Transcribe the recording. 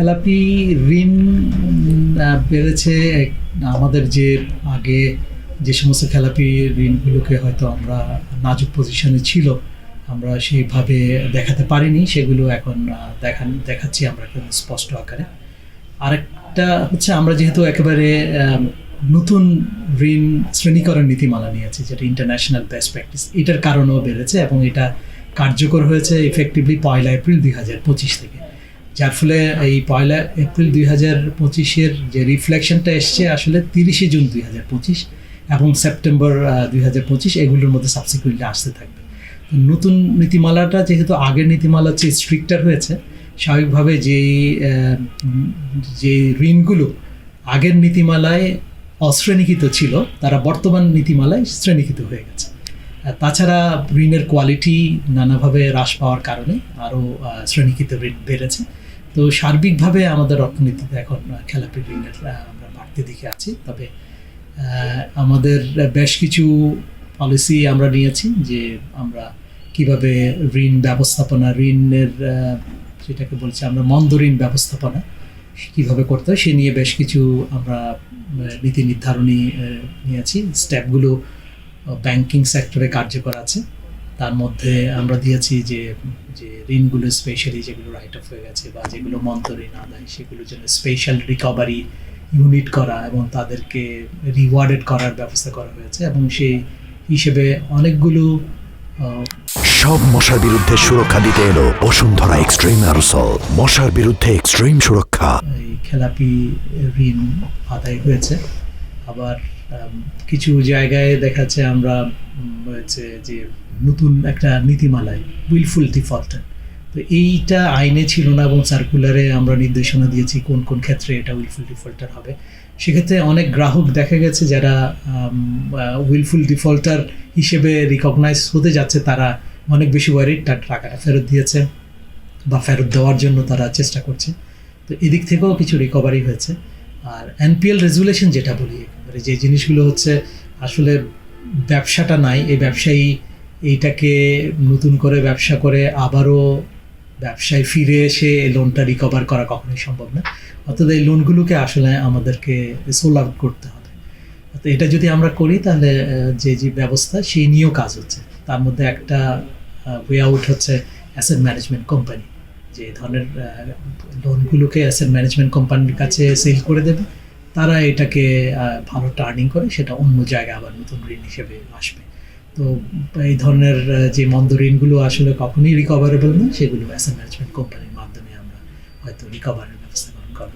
খেলাপি ঋণ বেড়েছে। আমাদের যে আগে যে সমস্ত খেলাপি ঋণগুলোকে হয়তো আমরা নাজুক পজিশনে ছিল, আমরা সেইভাবে দেখাতে পারিনি, সেগুলো এখন দেখাচ্ছি আমরা একদম স্পষ্ট আকারে। আরেকটা হচ্ছে আমরা যেহেতু একেবারে নতুন ঋণ শ্রেণীকরণ নীতিমালা নিয়েছি, যেটা ইন্টারন্যাশনাল বেস্ট প্র্যাকটিস, এটার কারণেও বেড়েছে এবং এটা কার্যকর হয়েছে ইফেক্টিভলি 1 এপ্রিল 2025 থেকে। যার ফলে এই 1 এপ্রিল 2025 যে রিফ্লেকশনটা এসছে আসলে 30 জুন 2025 এবং সেপ্টেম্বর 2025, এগুলোর মধ্যে সাবসিকুয়েন্টলি আসতে থাকবে। নতুন নীতিমালাটা যেহেতু আগের নীতিমালার চেয়ে স্ট্রিক্টার হয়েছে, স্বাভাবিকভাবে যে ঋণগুলো আগের নীতিমালায় অশ্রেণীকৃত ছিল তারা বর্তমান নীতিমালায় শ্রেণীকৃত হয়ে গেছে। তাছাড়া ঋণের কোয়ালিটি নানাভাবে হ্রাস পাওয়ার কারণে আরও শ্রেণীকৃত ঋণ বেড়েছে। তো সার্বিকভাবে আমাদের অর্থনীতিতে এখন খেলাপি ঋণের আমরা বাড়তি দিকে আছি। তবে আমাদের বেশ কিছু পলিসি আমরা নিয়েছি যে আমরা কিভাবে ঋণ ব্যবস্থাপনা, ঋণের যেটাকে বলছি আমরা মন্দ ঋণ ব্যবস্থাপনা কীভাবে করতে হয় সে নিয়ে বেশ কিছু আমরা নীতি নির্ধারণী নিয়েছি। স্টেপগুলো ব্যাংকিং সেক্টরে কার্যকর আছে। তার মধ্যে আমরা দিয়েছি যে ঋণগুলো স্পেশালি যেগুলো রাইট অফ হয়ে গেছে বা যেগুলো মন্দ ঋণ আদায়, সেগুলোর জন্য স্পেশাল রিকভারি ইউনিট করা এবং তাদেরকে রিওয়ার্ডেড করার ব্যবস্থা করা হয়েছে এবং সেই হিসেবে অনেকগুলো সব মশার বিরুদ্ধে সুরক্ষা দিতে এলো বসুন্ধরা এক্সট্রিম অ্যারোসল। মশার বিরুদ্ধে এক্সট্রিম সুরক্ষা। এই খেলাপি ঋণ আদায় হয়েছে। আবার কিছু জায়গায় দেখাচ্ছে আমরা হয়েছে যে নতুন একটা নীতিমালায় উইলফুল ডিফল্টার, তো এইটা আইনে ছিল না এবং সার্কুলারে আমরা নির্দেশনা দিয়েছি কোন কোন ক্ষেত্রে এটা উইলফুল ডিফল্টার হবে। সেক্ষেত্রে অনেক গ্রাহক দেখা গেছে যারা উইলফুল ডিফল্টার হিসেবে রিকগনাইজ হতে যাচ্ছে, তারা অনেক বেশি ওয়ারিড, তার টাকাটা ফেরত দিয়েছে বা ফেরত দেওয়ার জন্য তারা চেষ্টা করছে। তো এদিক থেকেও কিছু রিকভারি হয়েছে। আর এনপিএল রেজুলেশন যেটা বলি, একেবারে যে জিনিসগুলো হচ্ছে আসলে ব্যবসাটা নাই, এই ব্যবসায়ী এইটাকে নতুন করে ব্যবসা করে আবারও ব্যবসায় ফিরে এসে লোনটা রিকভার করা কখনোই সম্ভব না। অর্থাৎ এই লোনগুলোকে আসলে আমাদেরকে সোল আউট করতে হবে। তো এটা যদি আমরা করি তাহলে যে ব্যবস্থা সেই নিয়েও কাজ হচ্ছে। তার মধ্যে একটা ওয়ে আউট হচ্ছে অ্যাসেট ম্যানেজমেন্ট কোম্পানি, যে ধরনের লোনগুলোকে অ্যাসেট ম্যানেজমেন্ট কোম্পানির কাছে সেল করে দেবে, তারা এটাকে ভালো টার্নিং করে সেটা অন্য জায়গায় আবার নতুন ঋণ হিসেবে আসবে। তো এই ধরনের যে মন্দ ঋণগুলো আসলে কখনোই রিকভারেবল না, সেগুলো অ্যাসেট ম্যানেজমেন্ট কোম্পানির মাধ্যমে আমরা হয়তো রিকভারের ব্যবস্থা করব।